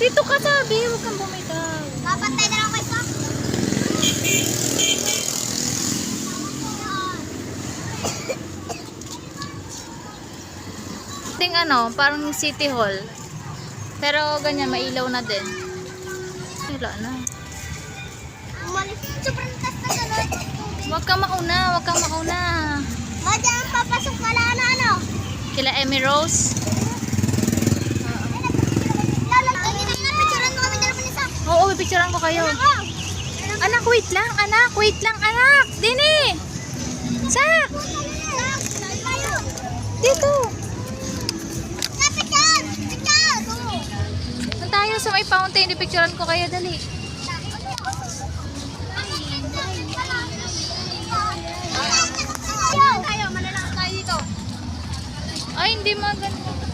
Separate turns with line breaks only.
Dito ka sabi, huwag kang bumitaw.
Papantay na lang kayo sa.
Ting ano, parang City Hall. Pero ganyan, mailaw na din. Wala na.
Umalis. Sobrang tas na gano'n.
Huwag kang mauna, huwag kang mauna.
Madyan, papasok wala na ano.
Kila Emmy Rose.
Picturean mo kami dalawa ni Sam.
Oo, pipicturean ko kayo. Anak, wait lang, anak. Wait lang, anak. Dini! Sak! Dito.
Lapit yan! Picture!
Saan tayo sa may fountain? Pipicturean ko kayo, dali.
Tayo, malalakad tayo dito.
Ay, hindi maganda.